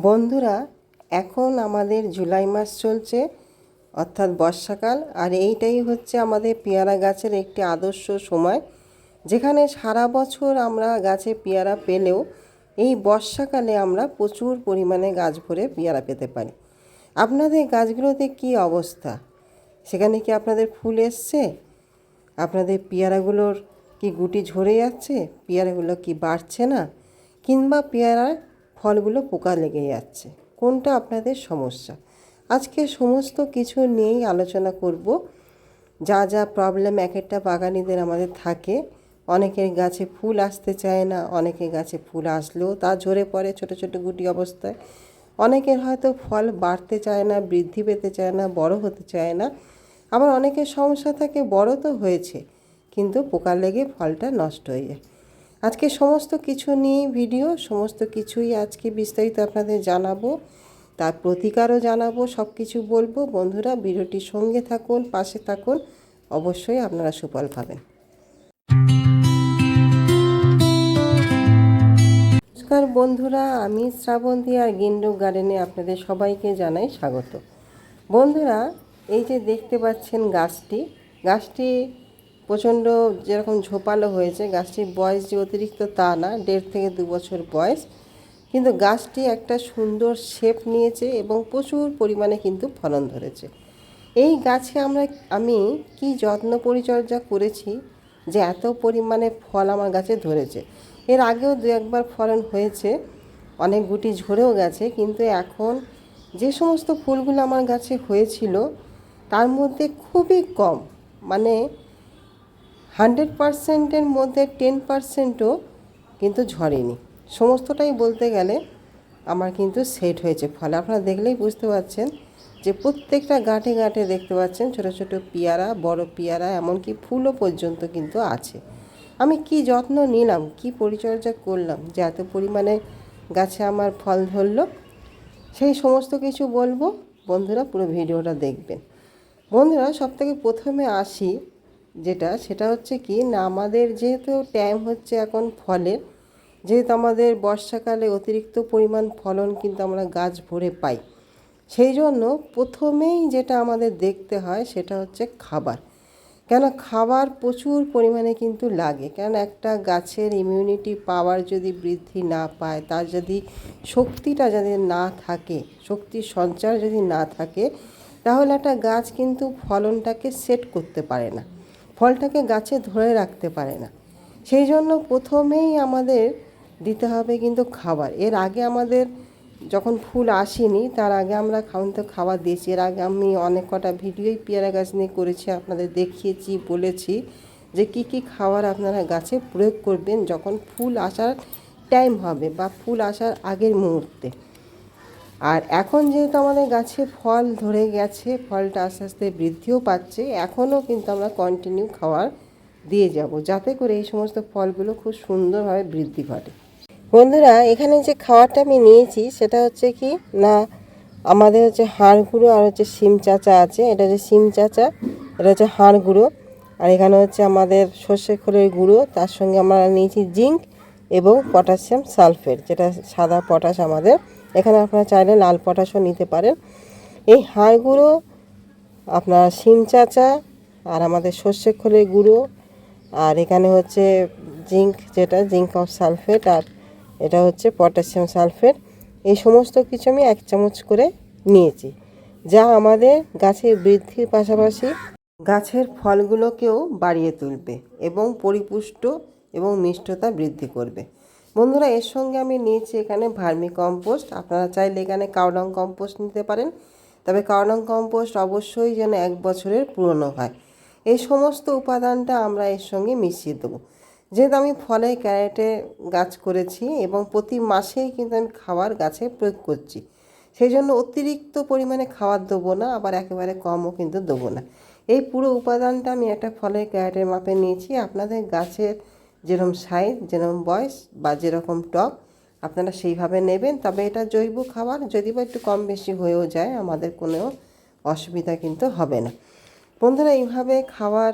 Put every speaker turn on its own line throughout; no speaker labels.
বন্ধুরা, এখন আমাদের জুলাই মাস চলছে, অর্থাৎ বর্ষাকাল। আর এইটাই হচ্ছে আমাদের পেয়ারা গাছের একটি আদর্শ সময়, যেখানে সারা বছর আমরা গাছে পেয়ারা পেলেও এই বর্ষাকালে আমরা প্রচুর পরিমাণে গাছ ভরে পেয়ারা পেতে পারি। আপনাদের গাছগুলোতে কি অবস্থা? সেখানে কি আপনাদের ফুল এসছে? আপনাদের পেয়ারাগুলোর কি গুটি ঝরে যাচ্ছে? পেয়ারাগুলো কি বাড়ছে না? কিংবা পেয়ারার ফলগুলো পোকা লেগে যাচ্ছে? কোনটা আপনাদের সমস্যা? আজকে সমস্ত কিছু নিয়েই আলোচনা করব। যা যা প্রবলেম এক একটা বাগানিদের আমাদের থাকে। অনেকের গাছে ফুল আসতে চায় না, অনেকের গাছে ফুল আসলেও তা ঝরে পড়ে ছোট ছোট গুটি অবস্থায়। অনেকের হয়তো ফল বাড়তে চায় না, বৃদ্ধি পেতে চায় না, বড় হতে চায় না। আবার অনেকের সমস্যা থাকে বড় তো হয়েছে কিন্তু পোকা লেগে ফলটা নষ্ট হয়ে যায়। আজকে সমস্ত কিছু নিয়ে ভিডিও, সমস্ত কিছুই আজকে বিস্তারিত আপনাদের জানাবো, তার প্রতিকারও জানাবো, সব কিছু বলবো। বন্ধুরা, ভিডিওটির সঙ্গে থাকুন, পাশে থাকুন, অবশ্যই আপনারা সুফল পাবেন। নমস্কার বন্ধুরা, আমি শ্রাবন্তী আর গিন্ডু গার্ডেনে আপনাদের সবাইকে জানাই স্বাগত। বন্ধুরা, এই যে দেখতে পাচ্ছেন গাছটি প্রচণ্ড যেরকম ঝোপালো হয়েছে। গাছটির বয়স যে অতিরিক্ত তা না, 1.5 থেকে 2 বছর বয়স, কিন্তু গাছটি একটা সুন্দর শেপ নিয়েছে এবং প্রচুর পরিমাণে কিন্তু ফলন ধরেছে। এই গাছে আমি কি যত্ন পরিচর্যা করেছি যে এত পরিমাণে ফল আমার গাছে ধরেছে। এর আগেও 2-1বার ফলন হয়েছে, অনেক গুটি ঝরেও গেছে, কিন্তু এখন যে সমস্ত ফুলগুলো আমার গাছে হয়েছিল তার মধ্যে খুবই কম, মানে 100%-এর মধ্যে 10%ও কিন্তু ঝরেনি। সমস্তটাই বলতে গেলে আমার কিন্তু সেট হয়েছে ফলে। আপনারা দেখলেই বুঝতে পারছেন যে প্রত্যেকটা গাঁটে গাঁটে দেখতে পাচ্ছেন ছোট ছোট পেয়ারা, বড় পেয়ারা, এমনকি ফুলও পর্যন্ত কিন্তু আছে। আমি কি যত্ন নিলাম, কি পরিচর্যা করলাম যে এত পরিমাণে গাছে আমার ফল ধরলো, সেই সমস্ত কিছু বলবো। বন্ধুরা, পুরো ভিডিওটা দেখবেন। বন্ধুরা, সবথেকে প্রথমে আসি সেটা হচ্ছে কি না, আমাদের যেহেতু টাইম হচ্ছে এখন ফলের, যেহেতু আমাদের বর্ষাকালে অতিরিক্ত পরিমাণ ফলন কিন্তু আমরা গাছ ভরে পাই, সেই জন্য প্রথমেই যেটা আমাদের দেখতে হয় সেটা হচ্ছে খাবার। কেন খাবার প্রচুর পরিমাণে কিন্তু লাগে, কেন একটা গাছের ইমিউনিটি পাওয়ার যদি বৃদ্ধি না পায়, তার যদি শক্তিটা যদি না থাকে, শক্তির সঞ্চার যদি না থাকে, তাহলে একটা গাছ কিন্তু ফলনটাকে সেট করতে পারে না, ফলটাকে গাছে ধরে রাখতে পারে না। সেই জন্য প্রথমেই আমাদের দিতে হবে কিন্তু খাবার। এর আগে আমাদের যখন ফুল আসেনি তার আগে আমরা খাবার দিয়েছি। এর আগে আমি অনেক কটা ভিডিওই পেয়ারা গাছ নিয়ে করেছি, আপনাদের দেখিয়েছি, বলেছি যে কি কি খাবার আপনারা গাছে প্রয়োগ করবেন যখন ফুল আসার টাইম হবে বা ফুল আসার আগের মুহূর্তে। আর এখন যেহেতু আমাদের গাছে ফল ধরে গেছে, ফলটা আস্তে আস্তে বৃদ্ধিও পাচ্ছে, এখনও কিন্তু আমরা কন্টিনিউ খাবার দিয়ে যাব যাতে করে এই সমস্ত ফলগুলো খুব সুন্দরভাবে বৃদ্ধি ঘটে। বন্ধুরা, এখানে যে খাবারটা আমি নিয়েছি সেটা হচ্ছে কি না, আমাদের হচ্ছে হাড় গুঁড়ো আর হচ্ছে শিম চাচা আছে। এটা হচ্ছে শিম চাচা, এটা হচ্ছে হাড় গুঁড়ো। আর এখানে হচ্ছে আমাদের সর্ষে খোলের গুঁড়ো, তার সঙ্গে আমরা নিয়েছি জিঙ্ক এবং পটাশিয়াম সালফেট, যেটা সাদা পটাশ আমাদের। এখানে আপনারা চাইলে লাল পটাশও নিতে পারেন। এই হাড় গুঁড়ো, আপনার শিম চাচা, আর আমাদের সর্ষে খোলের গুঁড়ো, আর এখানে হচ্ছে জিঙ্ক, যেটা জিঙ্ক অফ সালফেট, আর এটা হচ্ছে পটাশিয়াম সালফেট। এই সমস্ত কিছু আমি 1 চামচ করে নিয়েছি, যা আমাদের গাছের বৃদ্ধির পাশাপাশি গাছের ফলগুলোকেও বাড়িয়ে তুলবে এবং পরিপুষ্ট এবং মিষ্টতা বৃদ্ধি করবে। বন্ধুরা, এর সঙ্গে আমি নিয়েছি এখানে ভার্মি কম্পোস্ট। আপনারা চাইলে এখানে কাউডাং কম্পোস্ট নিতে পারেন, তবে কাউডাং কম্পোস্ট অবশ্যই যেন 1 বছরের পুরনো হয়। এই সমস্ত উপাদানটা আমরা এর সঙ্গে মিশিয়ে দেবো। যেহেতু আমি ফলের ক্যারেটে গাছ করেছি এবং প্রতি মাসেই কিন্তু আমি খাবার গাছে প্রয়োগ করছি, সেই জন্য অতিরিক্ত পরিমাণে খাবার দেবো না, আবার একেবারে কমও কিন্তু দেবো না। এই পুরো উপাদানটা আমি একটা ফলের ক্যারেটের মাপে নিয়েছি। আপনাদের গাছের যেরকম সাইজ, যেরকম বয়স বা যেরকম টব, আপনারা সেইভাবে নেবেন। তবে এটা জৈব খাবার, যদি বা একটু কম বেশি হয়েও যায় আমাদের কোনো অসুবিধা কিন্তু হবে না। বন্ধুরা, এইভাবে খাবার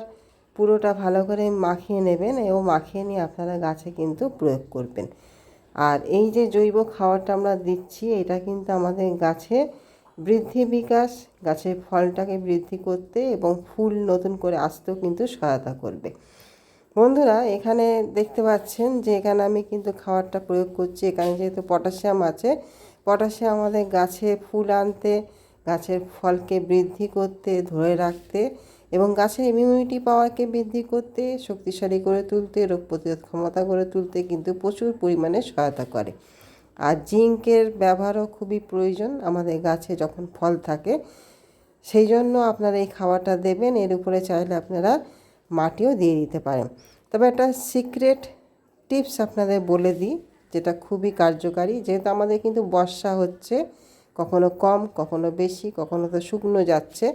পুরোটা ভালো করে মাখিয়ে নেবেন এবং মাখিয়ে নিয়ে আপনারা গাছে কিন্তু প্রয়োগ করবেন। আর এই যে জৈব খাবারটা আমরা দিচ্ছি, এটা কিন্তু আমাদের গাছে বৃদ্ধি বিকাশ, গাছের ফলটাকে বৃদ্ধি করতে এবং ফুল নতুন করে আসতেও কিন্তু সহায়তা করবে। বন্ধুরা, এখানে দেখতে পাচ্ছেন যে এখানে আমি কিন্তু খাবারটা প্রয়োগ করছি। এখানে যেহেতু পটাশিয়াম আছে, পটাশিয়াম আমাদের গাছে ফুল আনতে, গাছের ফলকে বৃদ্ধি করতে, ধরে রাখতে এবং গাছের ইমিউনিটি পাওয়ারকে বৃদ্ধি করতে, শক্তিশালী করে তুলতে, রোগ প্রতিরোধ ক্ষমতা করে তুলতে কিন্তু প্রচুর পরিমাণে সহায়তা করে। আর জিঙ্কের ব্যবহারও খুবই প্রয়োজন আমাদের গাছে যখন ফল থাকে। সেই জন্য আপনারা এই খাবারটা দেবেন। এর উপরে চাইলে আপনারা মাটিও দিয়ে দিতে পারেন। তবে একটা সিক্রেট টিপস আপনাদের বলে দিই, যেটা খুবই কার্যকারী। যেহেতু আমাদের কিন্তু বর্ষা হচ্ছে, কখনো কম, কখনো বেশি, কখনো তো শুকনো যাচ্ছে,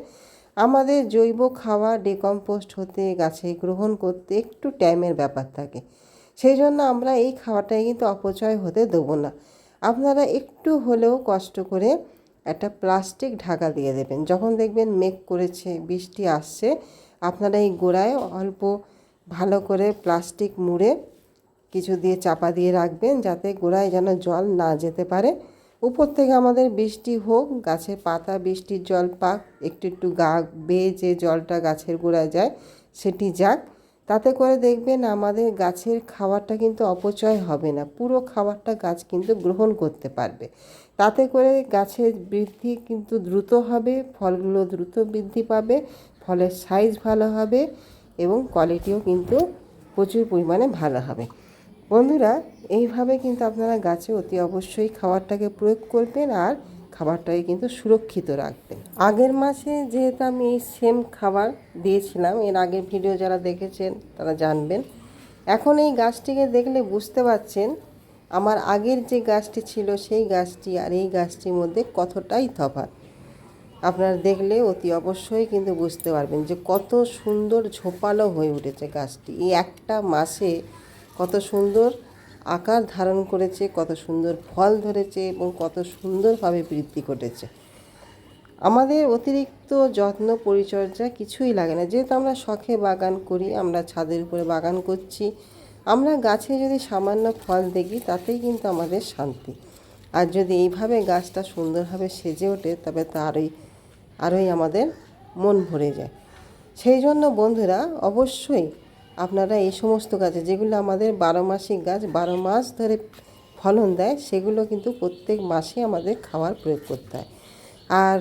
আমাদের জৈব খাবার ডিকম্পোস্ট হতে, গাছে গ্রহণ করতে একটু টাইমের ব্যাপার থাকে। সেই জন্য আমরা এই খাবারটাই কিন্তু অপচয় হতে দেবো না। আপনারা একটু হলেও কষ্ট করে একটা প্লাস্টিক ঢাকা দিয়ে দেবেন। যখন দেখবেন মেঘ করেছে, বৃষ্টি আসছে, আপনারা এই গোড়ায় অল্প ভালো করে প্লাস্টিক মুড়ে কিছু দিয়ে চাপা দিয়ে রাখবেন, যাতে গোড়ায় যেন জল না যেতে পারে। উপর থেকে আমাদের বৃষ্টি হোক, গাছের পাতা বৃষ্টির জল পাক, একটু একটু গা বেয়ে যে জলটা গাছের গোড়ায় যায় সেটি যাক। তাতে করে দেখবেন আমাদের গাছের খাবারটা কিন্তু অপচয় হবে না, পুরো খাবারটা গাছ কিন্তু গ্রহণ করতে পারবে। তাতে করে গাছের বৃদ্ধি কিন্তু দ্রুত হবে, ফলগুলো দ্রুত বৃদ্ধি পাবে, ফলের সাইজ ভালো হবে এবং কোয়ালিটিও কিন্তু প্রচুর পরিমাণে ভালো হবে। বন্ধুরা, এইভাবে কিন্তু আপনারা গাছে অতি অবশ্যই খাবারটাকে প্রয়োগ করবেন আর খাবারটাকে কিন্তু সুরক্ষিত রাখবেন। আগের মাসে যেহেতু আমি এই সেম খাবার দিয়েছিলাম, এর আগের ভিডিও যারা দেখেছেন তারা জানবেন। এখন এই গাছটিকে দেখলে বুঝতে পারছেন আমার আগের যে গাছটি ছিল সেই গাছটি আর এই গাছটির মধ্যে কতটাই তফাৎ। আপনারা দেখলে অতি অবশ্যই কিন্তু বুঝতে পারবেন যে কত সুন্দর ঝোপালো হয়ে উঠেছে গাছটি। এই একটা মাসে কত সুন্দর আকার ধারণ করেছে, কত সুন্দর ফল ধরেছে এবং কত সুন্দরভাবে বৃদ্ধি ঘটেছে। আমাদের অতিরিক্ত যত্ন পরিচর্যা কিছুই লাগে না। যেহেতু আমরা শখে বাগান করি, আমরা ছাদের উপরে বাগান করছি, আমরা গাছে যদি সামান্য ফল দেখি তাতেই কিন্তু আমাদের শান্তি। আর যদি এইভাবে গাছটা সুন্দরভাবে সেজে ওঠে তবে তা আরোই আমাদের মন ভরে যায়। সেই জন্য বন্ধুরা, অবশ্যই আপনারা এই সমস্ত গাছে যেগুলো আমাদের 12 মাসিক গাছ, 12 মাস ধরে ফলন দেয়, সেগুলো কিন্তু প্রত্যেক মাসে আমাদের খাবার প্রয়োগ করতে হয়। আর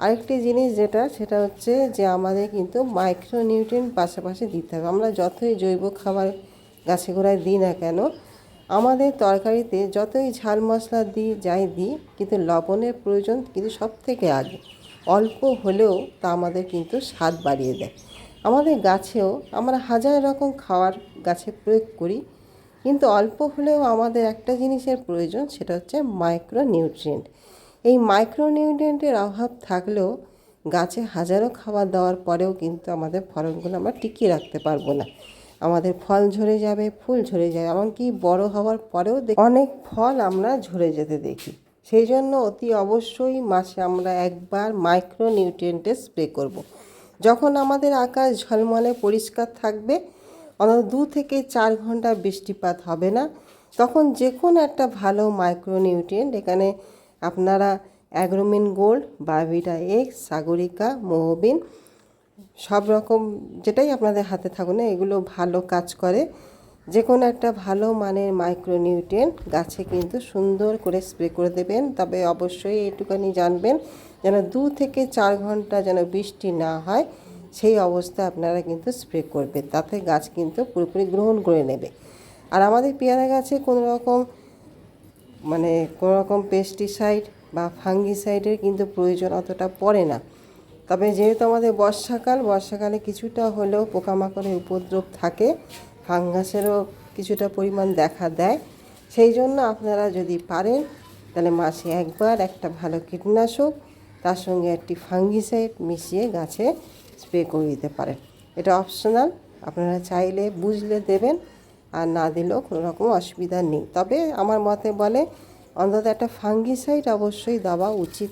আরেকটি জিনিস সেটা হচ্ছে যে আমাদের কিন্তু মাইক্রোনিউট্রিয়েন্ট পাশাপাশি দিতে হবে। আমরা যতই জৈব খাবার গাছে গোড়ায় দিই না কেন, আমাদের তরকারিতে যতই ঝাল মশলা দিই, যাই দিই, কিন্তু লবণের প্রয়োজন কিন্তু সব থেকে আগে। অল্প হলেও তা আমাদের কিন্তু স্বাদ বাড়িয়ে দেয়। আমাদের গাছেও আমরা হাজার রকম খাবার গাছে প্রয়োগ করি, কিন্তু অল্প হলেও আমাদের একটা জিনিসের প্রয়োজন, সেটা হচ্ছে মাইক্রোনিউট্রিয়েন্ট। এই মাইক্রোনিউট্রিয়েন্টের অভাব থাকলেও গাছে হাজারো খাবার দেওয়ার পরেও কিন্তু আমাদের ফলনগুলো আমরা টিকিয়ে রাখতে পারবো না। আমাদের ফল ঝরে যাবে, ফুল ঝরে যাবে, এমনকি বড় হওয়ার পরেও অনেক ফল আমরা ঝরে যেতে দেখি। সেই জন্য অতি অবশ্যই মাসে আমরা একবার মাইক্রোনিউট্রিয়েন্টের স্প্রে করব। যখন আমাদের আকাশ ঝলমলে পরিষ্কার থাকবে, অন্তত 2 থেকে 4 ঘন্টা বৃষ্টিপাত হবে না, তখন যে কোনো একটা ভালো মাইক্রোনিউট্রিয়েন্ট, এখানে আপনারা Agromin gold, Biovita X, Sagarika, মোহবিন, সব রকম যেটাই আপনাদের হাতে থাকুক না, এগুলো ভালো কাজ করে। যে কোনো একটা ভালো মানের মাইক্রোনিউট্রিয়েন্ট গাছে কিন্তু সুন্দর করে স্প্রে করে দেবেন। তবে অবশ্যই এইটুখানি জানবেন যেন 2 থেকে 4 ঘন্টা যেন বৃষ্টি না হয়, সেই অবস্থায় আপনারা কিন্তু স্প্রে করবেন। তাতে গাছ কিন্তু পুরোপুরি গ্রহণ করে নেবে। আর আমাদের পেয়ারা গাছে কোনো রকম পেস্টিসাইড বা ফাঙ্গিসাইডের কিন্তু প্রয়োজন অতটা পড়ে না। তবে যেহেতু আমাদের বর্ষাকালে কিছুটা হলেও পোকামাকড়ের উপদ্রব থাকে, ফাঙ্গাসেরও কিছুটা পরিমাণ দেখা দেয়। সেই জন্য আপনারা যদি পারেন তাহলে মাসে একবার একটা ভালো কীটনাশক, তার সঙ্গে একটি ফাঙ্গিসাইড মিশিয়ে গাছে স্প্রে করে দিতে পারেন। এটা অপশনাল, আপনারা চাইলে বুঝলে দেবেন, আর না দিলেও কোনো রকম অসুবিধা নেই। তবে আমার মতে বলে অন্তত একটা ফাঙ্গিসাইড অবশ্যই দেওয়া উচিত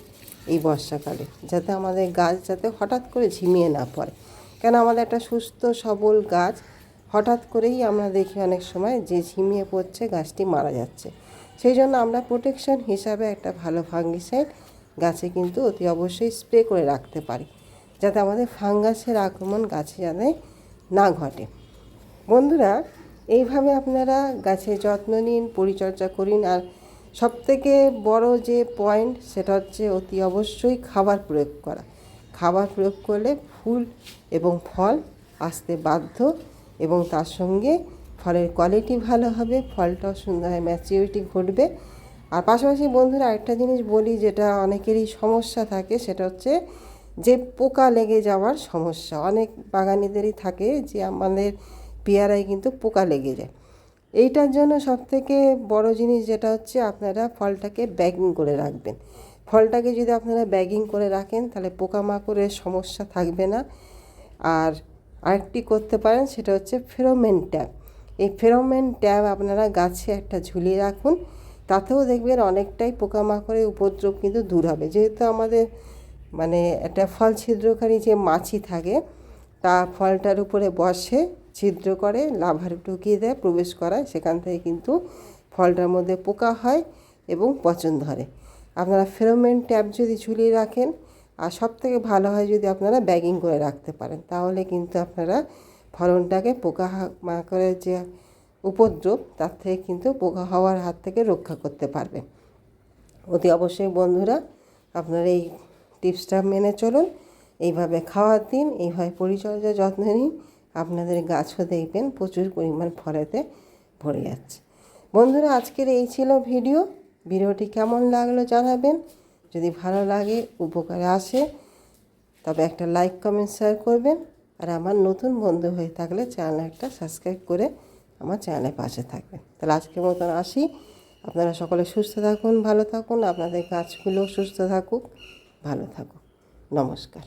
এই বর্ষাকালে, যাতে আমাদের গাছ যাতে হঠাৎ করে ঝিমিয়ে না পড়ে। কেন আমাদের একটা সুস্থ সবল গাছ হঠাৎ করেই আমরা দেখি অনেক সময় যে ঝিমিয়ে পড়ছে, গাছটি মারা যাচ্ছে। সেই জন্য আমরা প্রোটেকশন হিসাবে একটা ভালো ফাঙ্গিসাইড গাছে কিন্তু অতি অবশ্যই স্প্রে করে রাখতে পারি, যাতে আমাদের ফাঙ্গাসের আক্রমণ গাছে যাতে না ঘটে। বন্ধুরা, এইভাবে আপনারা গাছের যত্ন নিন, পরিচর্যা করুন। আর সবথেকে বড় যে পয়েন্ট সেটা হচ্ছে অতি অবশ্যই খাবার প্রয়োগ করা। খাবার প্রয়োগ করলে ফুল এবং ফল আসতে বাধ্য, এবং তার সঙ্গে ফলের কোয়ালিটি ভালো হবে, ফলটাও সুন্দর ম্যাচিউরিটি ঘটবে। আর পাশাপাশি বন্ধুরা আরেকটা জিনিস বলি, যেটা অনেকেরই সমস্যা থাকে, সেটা হচ্ছে যে পোকা লেগে যাওয়ার সমস্যা। অনেক বাগানিদেরই থাকে যে আমাদের পেয়ারায় কিন্তু পোকা লেগে যায়। এইটার জন্য সবথেকে বড় জিনিস যেটা হচ্ছে, আপনারা ফলটাকে ব্যাগিং করে রাখবেন। ফলটাকে যদি আপনারা ব্যাগিং করে রাখেন তাহলে পোকামাকড়ের সমস্যা থাকবে না। আর আরেকটি করতে পারেন, সেটা হচ্ছে ফেরোমন ট্যাপ। এই ফেরোমন ট্যাপ আপনারা গাছে একটা ঝুলিয়ে রাখুন, তাতেও দেখবেন অনেকটাই পোকামাকড়ের উপদ্রব কিন্তু দূর হবে। যেহেতু আমাদের মানে একটা ফল ছিদ্রকারী যে মাছি থাকে, তা ফলটার উপরে বসে, ছিদ্র করে, লাভার ঢুকিয়ে দেয়, প্রবেশ করায়, সেখান থেকে কিন্তু ফলটার মধ্যে পোকা হয় এবং পচন ধরে। আপনারা ফেরোমন ট্যাপ যদি ঝুলিয়ে রাখেন, আর সবথেকে ভালো হয় যদি আপনারা ব্যাগিং করে রাখতে পারেন, তাহলে কিন্তু আপনারা ফলনটাকে পোকা মাকড়ের যে উপদ্রব তার থেকে কিন্তু পোকা হওয়ার হাত থেকে রক্ষা করতে পারবেন। অতি অবশ্যই বন্ধুরা আপনারা এই টিপসটা মেনে চলুন, এইভাবে খাওয়ার দিন, এইভাবে পরিচর্যা যত্ন নিন, আপনাদের গাছও দেখবেন প্রচুর পরিমাণ ফলেতে ভরে যাচ্ছে। বন্ধুরা, আজকের এই ছিল ভিডিওটি কেমন লাগলো জানাবেন। যদি ভালো লাগে, উপকারে আসে, তবে একটা লাইক, কমেন্ট, শেয়ার করবেন। আর আমার নতুন বন্ধু হয়ে থাকলে চ্যানেলটা সাবস্ক্রাইব করে আমার চ্যানেলের পাশে থাকবেন। তাহলে আজকের মতন আসি। আপনারা সকলে সুস্থ থাকুন, ভালো থাকুন, আপনাদের গাছগুলো সুস্থ থাকুক, ভালো থাকুক। নমস্কার।